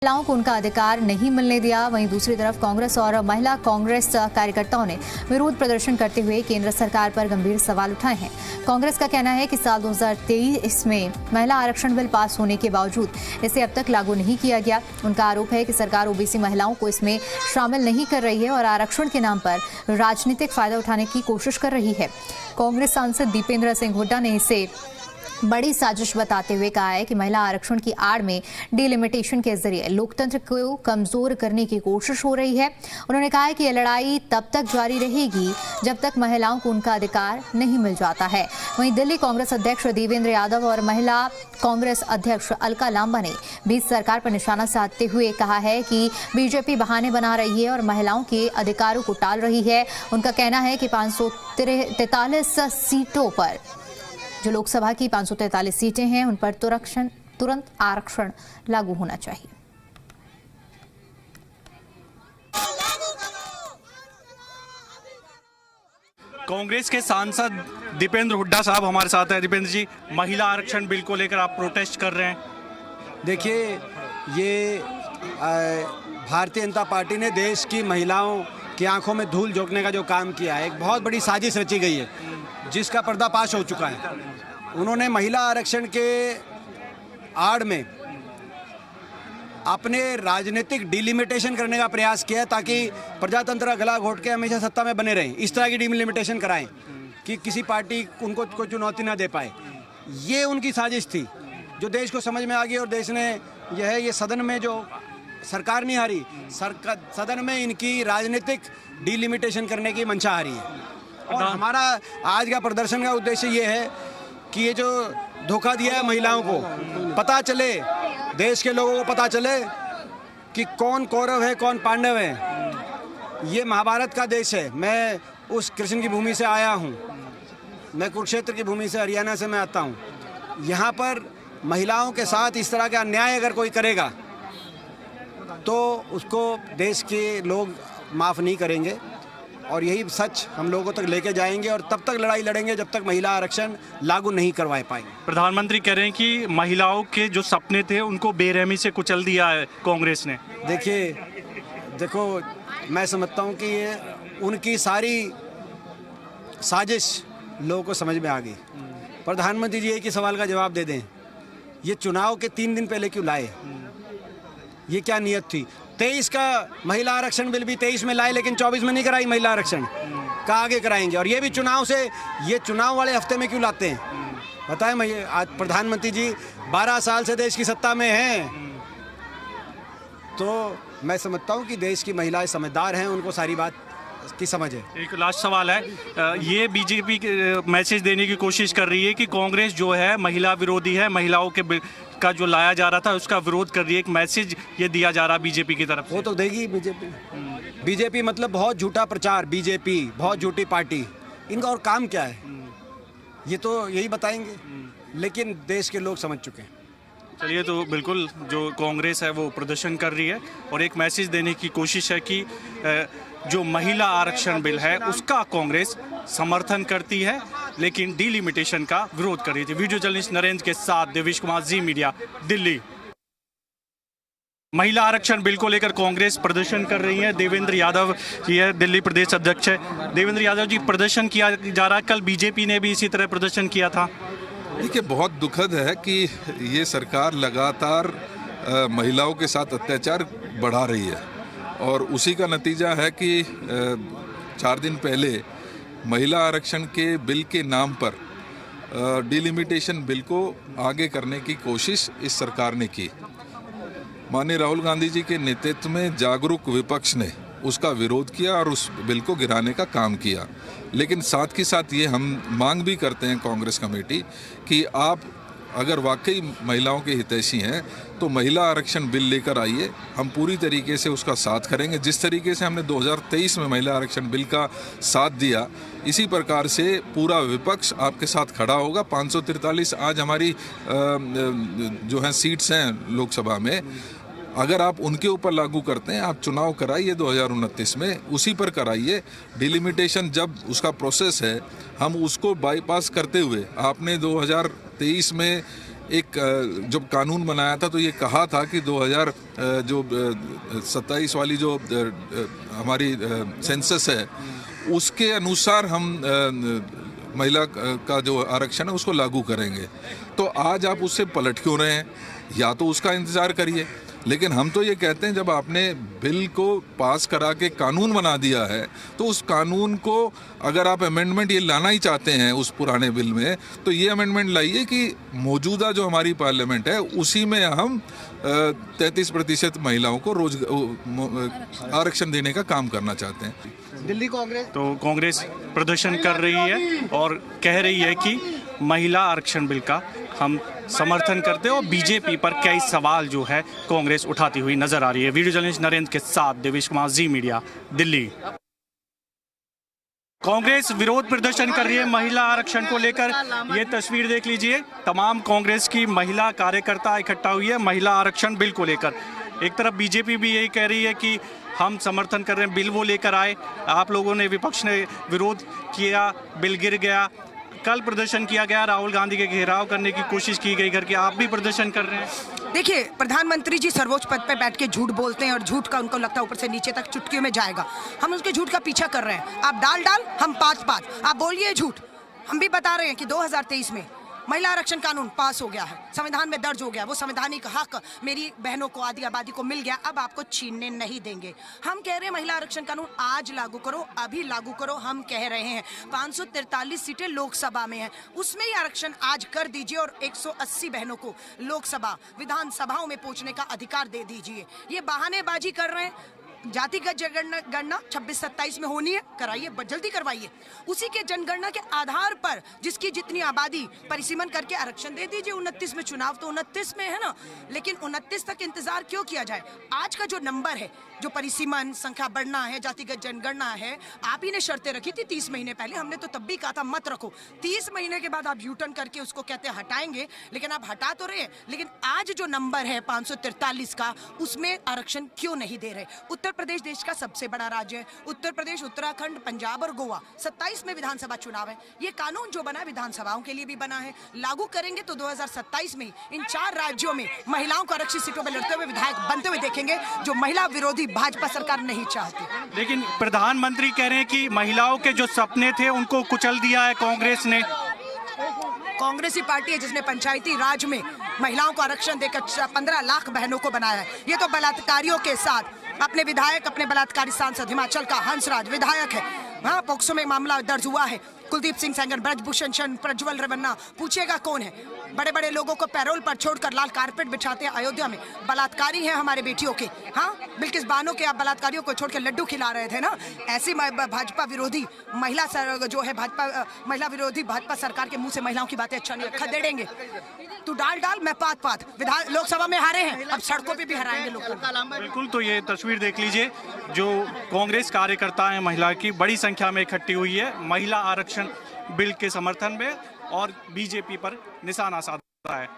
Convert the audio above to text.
महिलाओं को उनका अधिकार नहीं मिलने दिया। वहीं दूसरी तरफ कांग्रेस और महिला कांग्रेस कार्यकर्ताओं ने विरोध प्रदर्शन करते हुए केंद्र सरकार पर गंभीर सवाल उठाए हैं। कांग्रेस का कहना है कि साल 2023 में महिला आरक्षण बिल पास होने के बावजूद इसे अब तक लागू नहीं किया गया। उनका आरोप है कि सरकार ओबीसी महिलाओं को इसमें शामिल नहीं कर रही है और आरक्षण के नाम पर राजनीतिक फायदा उठाने की कोशिश कर रही है। कांग्रेस सांसद दीपेंद्र सिंह हुड्डा ने इसे बड़ी साजिश बताते हुए कहा है कि महिला आरक्षण की आड़ में डिलिमिटेशन के जरिए लोकतंत्र को कमजोर करने की कोशिश हो रही है। उन्होंने कहा है कि यह लड़ाई तब तक जारी रहेगी जब तक महिलाओं को उनका अधिकार नहीं मिल जाता है। वहीं दिल्ली कांग्रेस अध्यक्ष देवेंद्र यादव और महिला कांग्रेस अध्यक्ष अलका लांबा ने भी सरकार पर निशाना साधते हुए कहा है कि बीजेपी बहाने बना रही है और महिलाओं के अधिकारों को टाल रही है। उनका कहना है कि 543 सीटों पर जो लोकसभा की 543 सीटें हैं उन पर तुरंत आरक्षण लागू होना चाहिए। कांग्रेस के सांसद दीपेंद्र हुड्डा साहब हमारे साथ हैं। दीपेंद्र जी, महिला आरक्षण बिल को लेकर आप प्रोटेस्ट कर रहे हैं। देखिए, ये भारतीय जनता पार्टी ने देश की महिलाओं की आंखों में धूल झोंकने का जो काम किया है, एक बहुत बड़ी साजिश रची गई है जिसका पर्दाफाश हो चुका है। उन्होंने महिला आरक्षण के आड़ में अपने राजनीतिक डिलिमिटेशन करने का प्रयास किया ताकि प्रजातंत्र गला घोट के हमेशा सत्ता में बने रहें। इस तरह की डिलिमिटेशन कराएं कि किसी पार्टी उनको कोई चुनौती ना दे पाए। ये उनकी साजिश थी जो देश को समझ में आ गई और देश ने ये सदन में जो सरकार नहीं हारी, सदन में इनकी राजनीतिक डिलिमिटेशन करने की मंशा हारी है। और हमारा आज का प्रदर्शन का उद्देश्य ये है कि ये जो धोखा दिया है महिलाओं को, पता चले, देश के लोगों को पता चले कि कौन कौरव है कौन पांडव है। ये महाभारत का देश है। मैं उस कृष्ण की भूमि से आया हूँ। मैं कुरुक्षेत्र की भूमि से, हरियाणा से मैं आता हूँ। यहाँ पर महिलाओं के साथ इस तरह का अन्याय अगर कोई करेगा तो उसको देश के लोग माफ़ नहीं करेंगे और यही सच हम लोगों तक लेके जाएंगे और तब तक लड़ाई लड़ेंगे जब तक महिला आरक्षण लागू नहीं करवाए पाएंगे। प्रधानमंत्री कह रहे हैं कि महिलाओं के जो सपने थे उनको बेरहमी से कुचल दिया है कांग्रेस ने। देखो, मैं समझता हूँ कि ये उनकी सारी साजिश लोगों को समझ में आ गई। प्रधानमंत्री जी एक ही सवाल का जवाब दे दें, ये चुनाव के 3 दिन पहले क्यों लाए? ये क्या नियत थी? 23 का महिला आरक्षण बिल भी 23 में लाए लेकिन 24 में नहीं कराई महिला आरक्षण का, आगे कराएंगे। और ये भी ये चुनाव वाले हफ्ते में क्यों लाते हैं? बताएं, आज प्रधानमंत्री जी 12 साल से देश की सत्ता में हैं, तो मैं समझता हूँ कि देश की महिलाएं समझदार हैं, उनको सारी बात की समझ है। एक लास्ट सवाल है, ये बीजेपी मैसेज देने की कोशिश कर रही है कि कांग्रेस जो है महिला विरोधी है, महिलाओं के का जो लाया जा रहा था उसका विरोध कर रही है। एक मैसेज ये दिया जा रहा है बीजेपी की तरफ से। वो तो देगी बीजेपी मतलब बहुत झूठा प्रचार। बीजेपी बहुत झूठी पार्टी, इनका और काम क्या है ये तो यही बताएंगे, लेकिन देश के लोग समझ चुके हैं। चलिए, तो बिल्कुल जो कांग्रेस है वो प्रदर्शन कर रही है और एक मैसेज देने की कोशिश है कि जो महिला आरक्षण बिल है उसका कांग्रेस समर्थन करती है लेकिन डिलिमिटेशन का विरोध कर रही थी। वीडियो जर्नलिस्ट नरेंद्र के साथ देवेश कुमार, जी मीडिया, दिल्ली। महिला आरक्षण बिल को लेकर कांग्रेस प्रदर्शन कर रही है। देवेंद्र यादव ये दिल्ली प्रदेश अध्यक्ष है। देवेंद्र यादव जी, प्रदर्शन किया जा रहा है, कल बीजेपी ने भी इसी तरह प्रदर्शन किया था। देखिए, बहुत दुखद है कि ये सरकार लगातार महिलाओं के साथ अत्याचार बढ़ा रही है और उसी का नतीजा है कि 4 दिन पहले महिला आरक्षण के बिल के नाम पर डिलिमिटेशन बिल को आगे करने की कोशिश इस सरकार ने की। माननीय राहुल गांधी जी के नेतृत्व में जागरूक विपक्ष ने उसका विरोध किया और उस बिल को गिराने का काम किया। लेकिन साथ ही साथ ये हम मांग भी करते हैं कांग्रेस कमेटी कि आप अगर वाकई महिलाओं के हितैषी हैं तो महिला आरक्षण बिल लेकर आइए, हम पूरी तरीके से उसका साथ करेंगे। जिस तरीके से हमने 2023 में महिला आरक्षण बिल का साथ दिया, इसी प्रकार से पूरा विपक्ष आपके साथ खड़ा होगा। 543 आज हमारी जो है सीट्स हैं लोकसभा में, अगर आप उनके ऊपर लागू करते हैं, आप चुनाव कराइए 2029 में, उसी पर कराइए। डिलिमिटेशन जब उसका प्रोसेस है, हम उसको बाईपास करते हुए आपने 2023 में जब कानून बनाया था तो ये कहा था कि 2027 वाली जो हमारी सेंसस है उसके अनुसार हम महिला का जो आरक्षण है उसको लागू करेंगे। तो आज आप उससे पलट क्यों रहे हैं? या तो उसका इंतज़ार करिए, लेकिन हम तो ये कहते हैं जब आपने बिल को पास करा के कानून बना दिया है तो उस कानून को अगर आप अमेंडमेंट ये लाना ही चाहते हैं उस पुराने बिल में, तो ये अमेंडमेंट लाइए कि मौजूदा जो हमारी पार्लियामेंट है उसी में हम 33% महिलाओं को आरक्षण देने का काम करना चाहते हैं। दिल्ली कांग्रेस तो कांग्रेस प्रदर्शन कर रही है और कह रही है कि महिला आरक्षण बिल का हम समर्थन करते हैं और बीजेपी पर कई सवाल जो है कांग्रेस उठाती हुई नजर आ रही है। वीडियो जर्नलिस्ट नरेंद्र के साथ देवेश कुमार, जी मीडिया, दिल्ली। कांग्रेस विरोध प्रदर्शन कर रही है महिला आरक्षण को लेकर। ये तस्वीर देख लीजिए, तमाम कांग्रेस की महिला कार्यकर्ता इकट्ठा हुई है महिला आरक्षण बिल को लेकर। एक तरफ बीजेपी भी यही कह रही है कि हम समर्थन कर रहे हैं, बिल वो लेकर आए, आप लोगों ने, विपक्ष ने विरोध किया, बिल गिर गया। कल प्रदर्शन किया गया, राहुल गांधी के घेराव करने की कोशिश की गई करके, आप भी प्रदर्शन कर रहे हैं। देखिए, प्रधानमंत्री जी सर्वोच्च पद पे बैठ के झूठ बोलते हैं और झूठ का उनको लगता है ऊपर से नीचे तक चुटकियों में जाएगा। हम उसके झूठ का पीछा कर रहे हैं। आप डाल हम पाँच, आप बोलिए झूठ। हम भी बता रहे हैं कि 2023 में महिला आरक्षण कानून पास हो गया है, संविधान में दर्ज हो गया, वो संवैधानिक हक मेरी बहनों को, आदि आबादी को मिल गया, अब आपको छीनने नहीं देंगे। हम कह रहे हैं महिला आरक्षण कानून आज लागू करो, अभी लागू करो। हम कह रहे हैं 543 सीटें लोकसभा में हैं, उसमें ही आरक्षण आज कर दीजिए और 180 बहनों को लोकसभा, विधानसभाओं में पहुंचने का अधिकार दे दीजिए। ये बहानेबाजी कर रहे हैं। जातिगत जनगणना 26-27 में होनी है, कराइए, जल्दी करवाइए। उसी के जनगणना के आधार पर जिसकी जितनी आबादी परिसीमन करके आरक्षण दे दीजिए। 29 में चुनाव तो 29 में है ना, लेकिन 29 तक इंतजार क्यों किया जाए? आज का जो नंबर है, जो परिसीमन संख्या बढ़ना है, जातिगत जनगणना है, आप ही ने शर्तें रखी थी 30 महीने पहले। हमने तो तब भी कहा था मत रखो। 30 महीने के बाद आप यू टर्न करके उसको कहते हैं हटाएंगे, लेकिन आप हटा तो रहे हैं। लेकिन आज जो नंबर है 543 का, उसमें आरक्षण क्यों नहीं दे रहे? उत्तर प्रदेश देश का सबसे बड़ा राज्य है। उत्तर प्रदेश, उत्तराखंड, पंजाब और गोवा, 27 में विधानसभा चुनाव है। ये कानून जो बना है विधानसभाओं के लिए भी बना है। लागू करेंगे तो 2027 में इन 4 राज्यों में महिलाओं को आरक्षित सीटों पर लड़ते हुए विधायक बनते हुए देखेंगे, जो महिला विरोधी भाजपा सरकार नहीं चाहती। लेकिन प्रधानमंत्री कह रहे हैं कि महिलाओं के जो सपने थे उनको कुचल दिया है कांग्रेस ने। कांग्रेस ही पार्टी है जिसने पंचायती राज में महिलाओं को आरक्षण देकर 15 लाख बहनों को बनाया है। ये तो बलात्कारियों के साथ अपने विधायक, अपने बलात्कारी सांसद हिमाचल का हंसराज विधायक है। हाँ, पोक्सो में मामला दर्ज हुआ है। कुलदीप सिंह सेंगर, ब्रजभूषण शरण, प्रज्वल रेवन्ना, पूछेगा कौन है? बड़े बड़े लोगों को पैरोल पर छोड़कर लाल कारपेट बिछाते हैं अयोध्या में। बलात्कारी हैं हमारे बेटियों के। हाँ, बिल्किस बानो के आप बलात्कारियों को छोड़कर लड्डू खिला रहे थे ना। ऐसी भाजपा विरोधी महिला जो है, भाजपा महिला विरोधी भाजपा सरकार के मुंह से महिलाओं की बातें अच्छा नहीं, खदेड़ेंगे। तू डाल मैं पात। विधान लोकसभा में हारे हैं, अब सड़कों पे भी हराएंगे लोग। बिल्कुल, तो ये तस्वीर देख लीजिए, जो कांग्रेस कार्यकर्ता है महिला की बड़ी संख्या में इकट्ठी हुई है महिला आरक्षण बिल के समर्थन में और बीजेपी पर निशाना साधा है।